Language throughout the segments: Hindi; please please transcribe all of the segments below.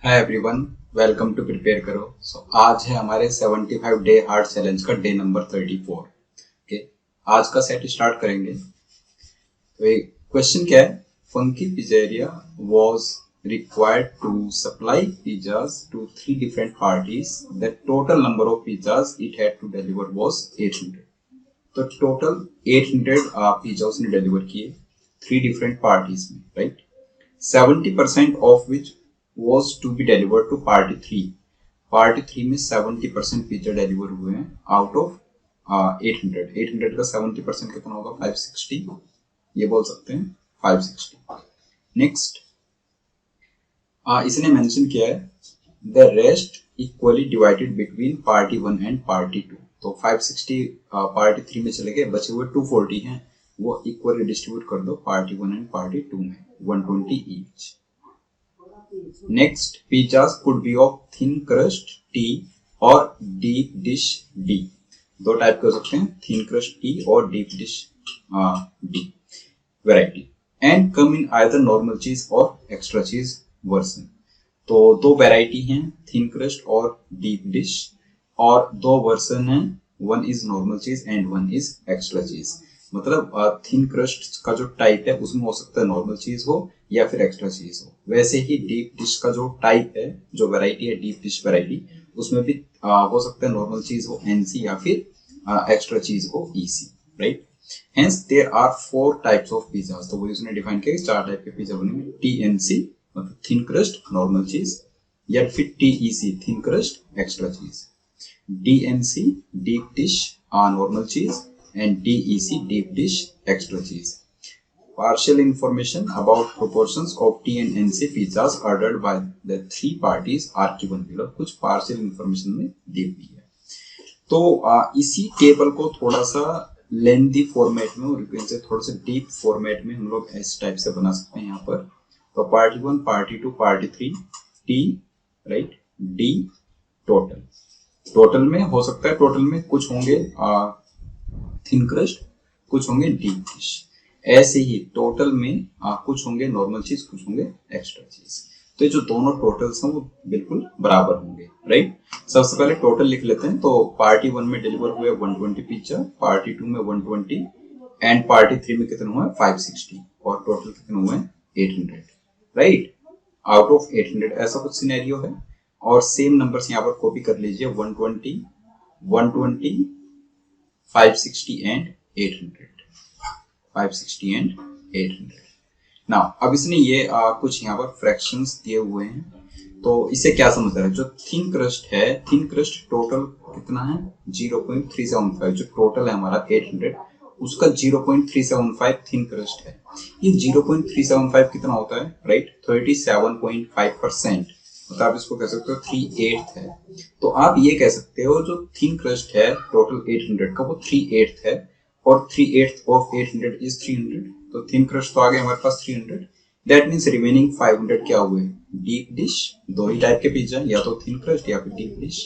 Hi everyone, welcome to prepare करो। आज है हमारे 75 डे हार्ड चैलेंज का डे नंबर 34। ओके, आज का सेट स्टार्ट करेंगे। तो एक क्वेश्चन क्या है, funky pizzeria was required to supply pizzas to 3 different parties. The total number of pizzas it had to deliver was 800. तो टोटल 800 पिज्जा उसने डिलीवर किए 3 different पार्टीज में, right. 70% of which was to be delivered to party 3. Party 3 में 70% पिज्जा डिलीवर हुए हैं आउट ऑफ 800। 800 का 70% कितना होगा? 560। ये बोल सकते हैं 560। नेक्स्ट, इसने मेंशन किया है the rest equally divided between party 1 and party 2। तो 560 पार्टी 3 में चले गए, बचे हुए 240 हैं, वो इक्वली डिस्ट्रीब्यूट कर दो पार्टी 1 एंड पार्टी 2 में, 120 each. Next, pizzas could be of thin crust T और डीप डिश डी। दो टाइप के हो सकते हैं, थिन क्रस्ट टी और deep dish D variety, and come in either normal चीज और एक्स्ट्रा चीज वर्जन। तो दो वैरायटी हैं, थिन क्रस्ट और डीप डिश, और दो वर्जन हैं, वन इज नॉर्मल चीज एंड वन इज एक्स्ट्रा चीज। मतलब थिन क्रस्ट का जो टाइप है उसमें हो सकता है नॉर्मल चीज हो या फिर एक्स्ट्रा चीज हो। वैसे ही डीप डिश का जो टाइप है, जो वैरायटी है डीप डिश वैरायटी, उसमें भी हो सकता है नॉर्मल चीज हो एनसी या फिर एक्स्ट्रा चीज हो EC, right. Hence there are 4 types of pizzas। तो वो उसने डिफाइन किया 4 टाइप के पिज्जा बनेंगे, TNC मतलब थिन क्रस्ट नॉर्मल चीज, या फिर TEC थिन क्रस्ट एक्स्ट्रा चीज, DNC डीप डिश नॉर्मल चीज, and DEC deep dish extra चीज। Partial information about proportions of T and NC pizzas ordered by the 3 parties are given below। कुछ partial information में दी हुई है। तो इसी टेबल को थोड़ा सा लेंथी फॉर्मेट में और थोड़ा सा डीप फॉर्मेट में हम लोग इस टाइप से बना सकते हैं यहाँ पर। तो party 1, party 2, party 3, T, right, D, total. Total में हो सकता है, टोटल में कुछ होंगे थिन क्रस्ट, कुछ होंगे डीप डिश। ऐसे ही टोटल में कुछ होंगे नॉर्मल चीज, कुछ होंगे एक्स्ट्रा चीज। तो ये जो दोनों टोटल्स हैं वो बिल्कुल बराबर होंगे, राइट। सबसे पहले टोटल लिख लेते हैं। तो पार्टी 1 में डिलीवर हुए 120 पिज्जा, पार्टी 2 में 120, एंड पार्टी 3 में कितने हुए? 560, और टोटल कितने हुए? 800, राइट, आउट ऑफ 800। ऐसा कुछ सिनेरियो है। और सेम नंबर्स यहाँ पर कॉपी कर लीजिए, 120, 120, 560 एंड 800, 560 एंड 800। नाउ अब इसने ये कुछ यहाँ पर फ्रैक्शंस दिए हुए हैं। तो इसे क्या समझ रहा है? जो थिन क्रस्ट है, थिन क्रस्ट टोटल कितना है? 0.375। जो टोटल है हमारा 800, उसका 0.375 थिन क्रस्ट है। ये 0.375 कितना होता है, राइट? 37.5%। मतलब आप इसको कह सकते हो 3/8 है। तो आप ये कह सकते हो जो थिन क्रस्ट है टोटल 800 का, वो 3/8 है, और 3/8 ऑफ 800 इज 300। तो थिन क्रस्ट तो आ गया हमारे पास 300। दैट मीन्स रिमेनिंग 500 क्या हुए? Deep dish. दो ही टाइप के पिज्जा, या तो थिन क्रस्ट या फिर डीप डिश।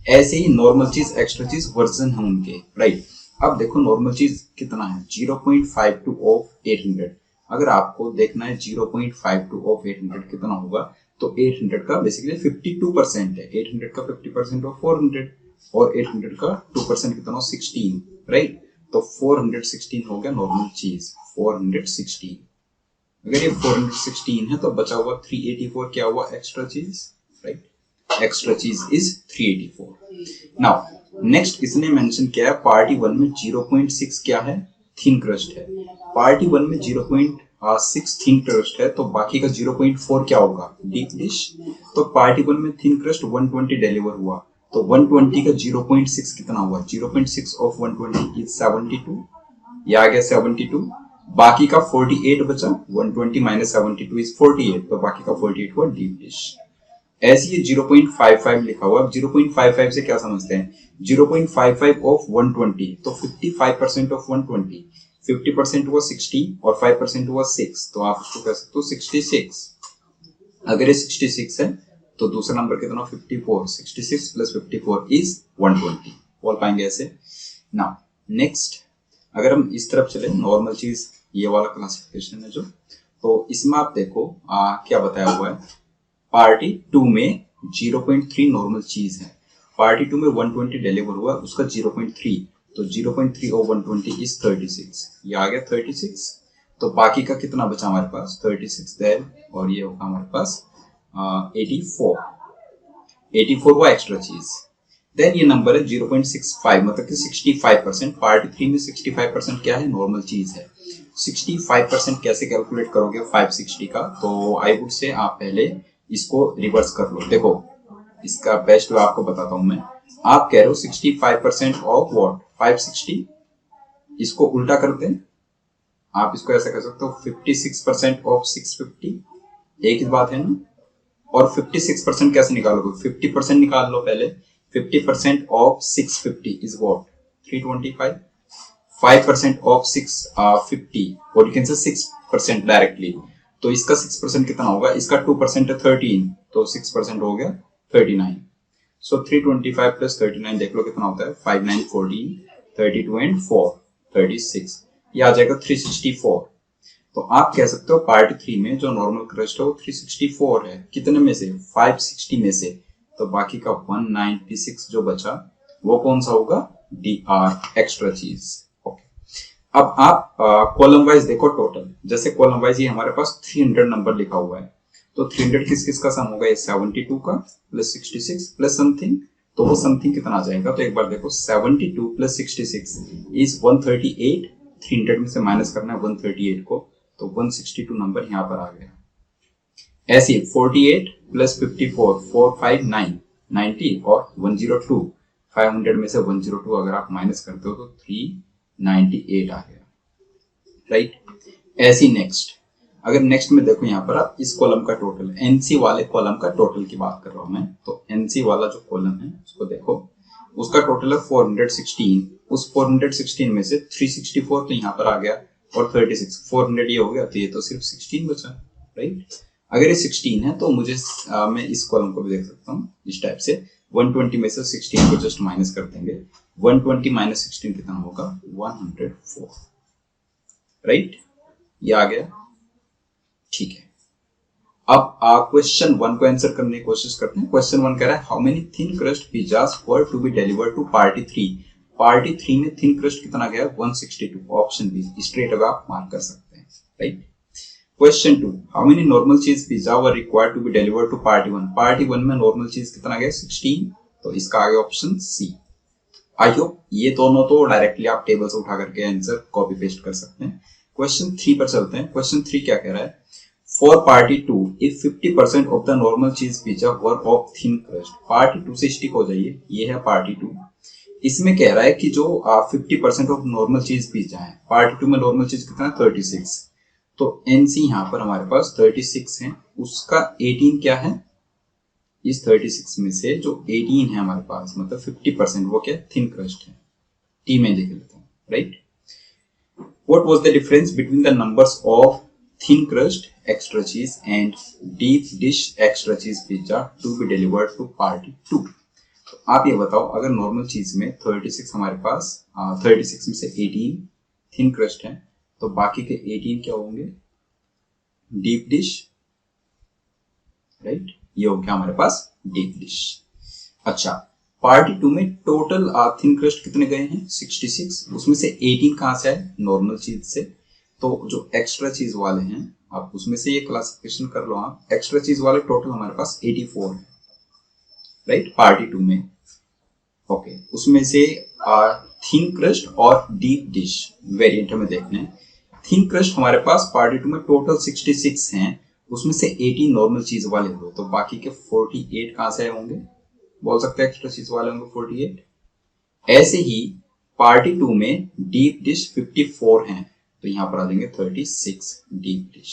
ऐसे ही नॉर्मल चीज, एक्स्ट्रा चीज वर्जन है उनके, राइट। अब देखो नॉर्मल चीज कितना है? 0.52 ऑफ 800। अगर आपको देखना है 0.52 ऑफ 800 कितना होगा, तो 800 का बेसिकली 52% है। 800 का 50% ऑफ 400, और 800 का 2% कितना हो? 16, राइट। तो 416 हो गया नॉर्मल चीज, 416। अगर ये 416 है तो बचा हुआ 384 क्या हुआ? एक्स्ट्रा चीज, राइट। एक्स्ट्रा चीज इज 384। नाउ नेक्स्ट इसने मेंशन किया है पार्टी 1 में 0.6 क्या है? थिन क्रस्ट है। पार्टी 1 में 0.6 थिन क्रस्ट है, तो बाकी का 0.4 क्या होगा? Deep dish. तो पार्टी 1 में थिन क्रस्ट 120 डिलीवर हुआ, तो 120 का 0.6 कितना हुआ? 0.6 ऑफ 120 इज 72। ये आ गया 72। बाकी का 48 बचा, 120 माइनस 72 इज 48, तो बाकी का 48 हुआ डीप डिश। ऐसे ही 0.55 लिखा हुआ। 0.55 से क्या समझते हैं? 0.55 ऑफ 120, तो 55% ऑफ 120, 50% हुआ 60 और 5% हुआ 6, तो आप इसको कह सकते हो 66। अगर ये 66 है तो दूसरा नंबर कितना? 54। 66 प्लस 54 इज 120। बोल पाएंगे ऐसे। नाउ नेक्स्ट, अगर हम इस तरफ चले, नॉर्मल चीज ये वाला क्लासिफिकेशन है जो, तो इसमें आप देखो क्या बताया हुआ है। पार्टी 2 में 0.3 नॉर्मल चीज है, पार्टी 2 में 120 डिलीवर हुआ, उसका 0.3, तो 0.3 और 120 इज 36, ये आ गया 36। तो बाकी का कितना बचा हमारे पास 36 देर, और ये होगा हमारे पास 84 वो एक्स्ट्रा चीज। देन ये नंबर है 0.65, मतलब कि 65%। पार्ट 3 में 65% क्या है, नॉर्मल चीज है। 65% कैसे कैलकुलेट करोगे 560 का, तो आई वुड से आप पहले इसको रिवर्स कर लो। देखो इसका बेस्ट वे आपको बताता हूं मैं। आप कह रहे हो 65% ऑफ व्हाट 560, इसको उल्टा करते हैं, आप इसको ऐसा कर सकते हो 56% ऑफ 650, एक ही बात है ना। और 56% कैसे निकालोगे, 50% निकाल लो पहले। 50% ऑफ 650 इज व्हाट 325, 5% ऑफ 650 और यू कैन से 6% डायरेक्टली, तो इसका 6% कितना होगा, इसका 2% है 13, तो 6% हो गया 39। सो 325 प्लस 39 देख लो कितना होता है, 5 9 14, 32 एंड 4 36, ये आ जाएगा 364। तो आप कह सकते हो पार्ट 3 में जो नॉर्मल क्रस्ट है वो 364 है, कितने में से 560 में से, तो बाकी का 196 जो बचा वो कौन सा होगा, डी आर एक्स्ट्रा चीज। ओके, अब आप कॉलम वाइज देखो टोटल, जैसे कॉलम वाइज ये हमारे पास 300 नंबर लिखा हुआ है, तो 300 किस किस का सम होगा, ये 72 का प्लस 66 प्लस समथिंग, तो वो समथिंग कितना आ जाएगा, तो एक बार देखो 72 प्लस 66 इज 138, 300 में से माइनस करना है 138 को, तो 162 नंबर यहाँ पर आ गया। ऐसे 48 प्लस 54 459 90 और 102, 500 में से 102 अगर आप माइनस करते हो तो 398 आ गया, राइट। ऐसी नेक्स्ट, अगर नेक्स्ट में देखो यहाँ पर आप इस कॉलम का टोटल, एनसी वाले कॉलम का टोटल की बात कर रहा हूं मैं, तो एनसी वाला जो कॉलम है उसको देखो, उसका टोटल है 416, उस 416 में से 364 तो यहाँ पर आ गया और 36, 400 ये हो गया, तो ये तो सिर्फ 16 बचा, राइट। अगर ये 16 है तो मुझे मैं इस कॉलम को भी देख सकता हूँ इस टाइप से, 120 में से 16 को जस्ट माइनस कर देंगे, 120 माइनस 16 कितना होगा 104, राइट, ये आ गया, ठीक है। अब क्वेश्चन 1 को आंसर करने की कोशिश करते हैं। क्वेश्चन 1 कह रहा है how many thin crust pizzas were to be delivered to party 3, party 3 में थिन क्रस्ट कितना गया 162, ऑप्शन बी, स्ट्रेट अवे आप मार्क कर सकते हैं, right. Question 2, how many normal cheese pizza were required to be delivered to party 1, party 1 में नॉर्मल चीज कितना गया 16, तो इसका आ गया ऑप्शन सी। आई होप ये दोनों तो डायरेक्टली आप टेबल से उठा करके आंसर कॉपी पेस्ट कर सकते हैं। क्वेश्चन 3 पर चलते हैं। क्वेश्चन 3 क्या कह रहा है, For party 2, if 50% of the normal cheese pizza were of thin crust, party 2 से स्टिक हो जाइए, ये है पार्टी 2। इसमें कह रहा है कि जो 50% ऑफ नॉर्मल चीज पिज्जा है, पार्टी 2 में नॉर्मल चीज कितना 36, तो एनसी यहाँ पर हमारे पास 36 है, उसका 18 क्या है, इस 36 में से जो 18 है हमारे पास मतलब 50% वो क्या थिन क्रस्ट है, टी में लिख लेता हूँ, right. What was the difference between the numbers of thin crust extra cheese and deep dish extra cheese pizza to be delivered to party 2, तो आप ये बताओ अगर नॉर्मल चीज में 36 हमारे पास 36 में से 18 थिन क्रस्ट है, तो बाकी के 18 क्या होंगे डीप डिश, राइट, ये हो गया हमारे पास डीप डिश। अच्छा, पार्टी 2 में टोटल थिन क्रस्ट कितने गए हैं 66, उसमें से 18 कहां से है नॉर्मल चीज से, तो जो एक्स्ट्रा चीज वाले हैं आप उसमें से ये क्लासिफिकेशन कर लो, आप एक्स्ट्रा चीज वाले टोटल हमारे पास 84 है, राइट, पार्टी 2 में। ओके, उसमें से थिन क्रस्ट और डीप डिश वेरिएंट में देखने हैं। थिन क्रस्ट हमारे पास पार्टी 2 में टोटल 66 हैं, उसमें से 18 नॉर्मल चीज वाले हुए, तो बाकी के 48 कहां से होंगे, बोल सकते हैं एक्स्ट्रा चीज वाले होंगे 48। ऐसे ही पार्टी 2 में डीप डिश 54 हैं, तो यहां पर आ जाएंगे 36 डीप डिश,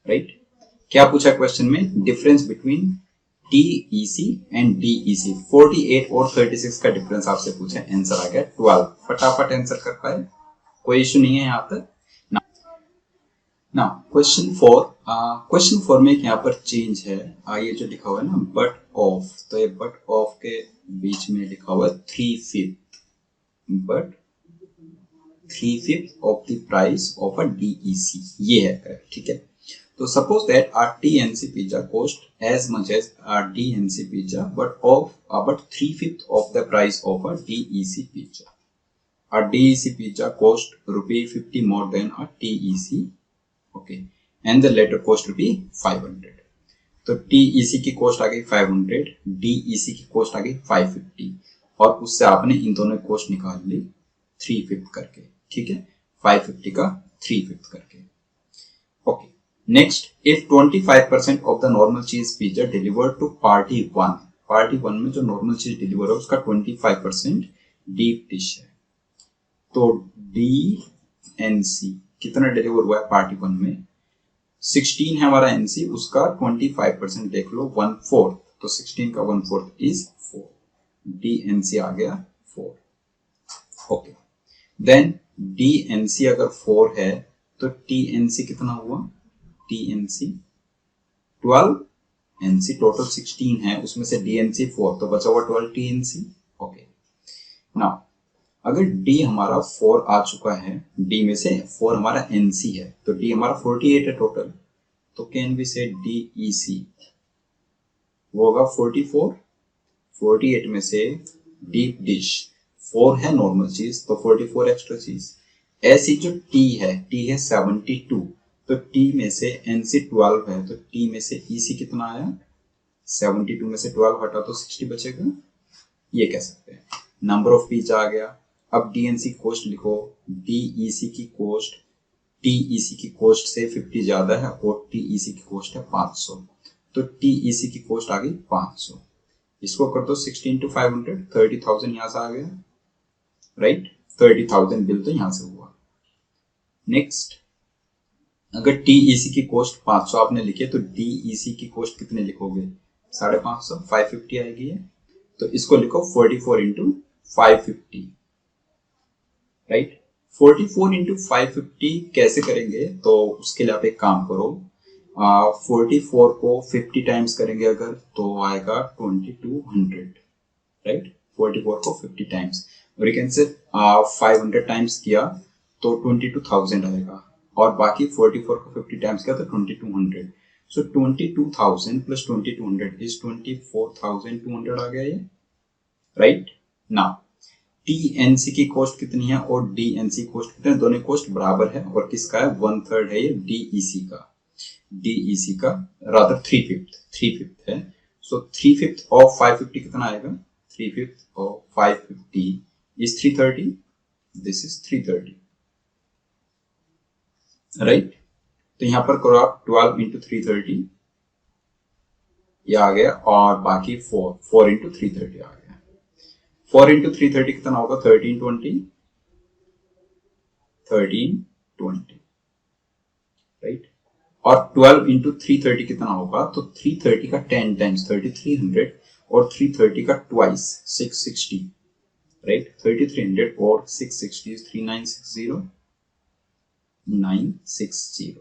राइट। क्या पूछा क्वेश्चन में, difference between TEC and DEC, 48 और 36 का डिफरेंस आपसे पूछा, आंसर आ गया 12, फटाफट आंसर कर पाए, कोई इश्यू नहीं है यहां तक ना। क्वेश्चन 4 में यहाँ पर चेंज है, ये जो लिखा हुआ है ना बट ऑफ, तो ये बट ऑफ के बीच में लिखा हुआ है 3/5, but 3/5 of the price of a DEC, ये है, ठीक है। तो suppose that our TNC pizza cost as much as our DNC pizza, but 3/5 of the price of a DEC pizza. Our DEC pizza cost ₹50 more than a TEC, okay, and the latter cost ₹500. तो TEC की कॉस्ट आ गई 500, DEC की कॉस्ट आ गई 550, और उससे आपने इन दोनों की कॉस्ट निकाल ली 3/5 करके, ठीक है, 550 का 3/5 करके, okay. Next, if 25% of the normal cheese pizza delivered to party 1 में जो नॉर्मल चीज डिलीवर है उसका 25% डीप डिश है, तो DNC कितना डिलीवर हुआ है पार्टी 1 में, 16 है हमारा NC, उसका 25% देख लो 1/4, तो 16 का 1/4 इज 4, DNC आ गया 4, ओके। देन DNC अगर 4 है तो TNC कितना हुआ, TNC 12, NC टोटल 16 है, उसमें से DNC 4, तो बचा हुआ 12 TNC, ओके। नाउ अगर D हमारा 4 आ चुका है, D में से 4 हमारा NC है, तो D हमारा 48 है टोटल, तो कैन वी से DEC वो होगा 44, 48 में से डीप डिश 4 है नॉर्मल चीज, तो 44 एक्स्ट्रा चीज, ऐसी जो T है 72, तो T में से NC 12 है, तो T में से EC कितना आया, 72 में से 12 हटा तो 60 बचेगा, ये कह सकते हैं। नंबर ऑफ पिज्जा आ गया। अब DNC कॉस्ट लिखो, DEC की कॉस्ट TEC की कॉस्ट से 50 ज्यादा है और TEC की कॉस्ट है 500, तो TEC की कॉस्ट आ गई 500, इसको कर दो 16 into 500, 30,000 यहां से आ गया, राइट, 30,000 बिल तो यहां से हुआ। नेक्स्ट, अगर TEC की कॉस्ट 500 आपने लिखी है तो DEC की कॉस्ट कितने लिखोगे, 550, 550 आएगी है, तो इसको लिखो 44 into 550, राइट। 44 into 550 कैसे करेंगे, तो उसके लिए आप एक काम करो, 44 को 50 टाइम्स करेंगे अगर, तो आएगा 2200, राइट, 44 को 50 टाइम्स, और यू कैन से 500 टाइम्स किया तो 22,000 आएगा, और बाकी 44 को 50 टाइम्स किया तो 2200, सो 22,000 प्लस 2200 इज 24,200 आ गया ये, राइट। नाउ TNC की कॉस्ट कितनी है और DNC कॉस्ट कितनी है, दोनों कॉस्ट बराबर है, और किसका है, 1/3 है ये DEC का रादर 3/5 है, सो 3/5 ऑफ 550 कितना आएगा, 3/5 of 550 is 330, this is 330, right. तो यहां पर करो आप 12 into 330, ये आ गया, और बाकी 4 into 330 आ गया, 4 into 330 कितना होगा, 1320, राइट, और 12 into 330 कितना होगा, तो 330 का 10 टाइम्स 3300, और 330 का ट्वाइस 660, राइट, 3300 और 660 इज 960।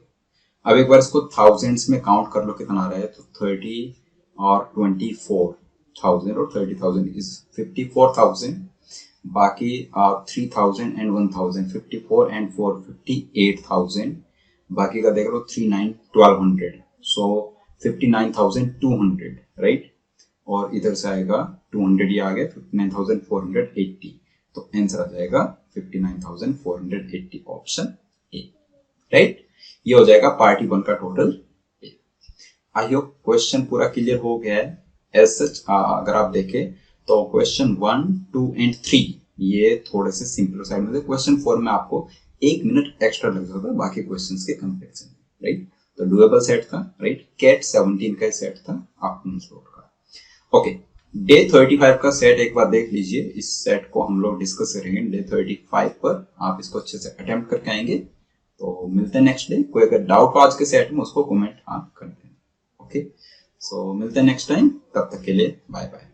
अब एक बार इसको थाउजेंड्स में काउंट कर लो कितना आ रहा है, तो 30 और 24,000 और 30,000 इज 54,000, बाकी 3,000 and 1,000, 54 and 4 58,000, बाकी का देख लो 1200, सो 59,200, राइट, और इधर से आएगा 200, ये आ गया 59,480, तो आंसर आ जाएगा 59,480, ऑप्शन ए, राइट। ये हो जाएगा पार्टी 1 का टोटल। आई होप क्वेश्चन पूरा क्लियर हो गया है। एज सच अगर आप देखें तो क्वेश्चन 1, 2 and 3 ये थोड़े से सिंपल साइड में थे, क्वेश्चन 4 में आपको 1 मिनट एक्स्ट्रा लग जाता है बाकी क्वेश्चंस के कंपैरिजन में, राइट। तो डुएबल सेट था, राइट, कैट 17 का सेट था आफ्टरनून स्लॉट का, ओके। डे 35 का सेट एक बार देख लीजिए, इस सेट को हम लोग डिस्कस करेंगे डे 35 पर, आप इसको अच्छे से अटेम्प्ट करके आएंगे, तो मिलते हैं नेक्स्ट डे। कोई अगर डाउट हो आज के सेट में उसको कमेंट आप कर दें, ओके। सो मिलते हैं नेक्स्ट टाइम, तब तक के लिए बाय बाय।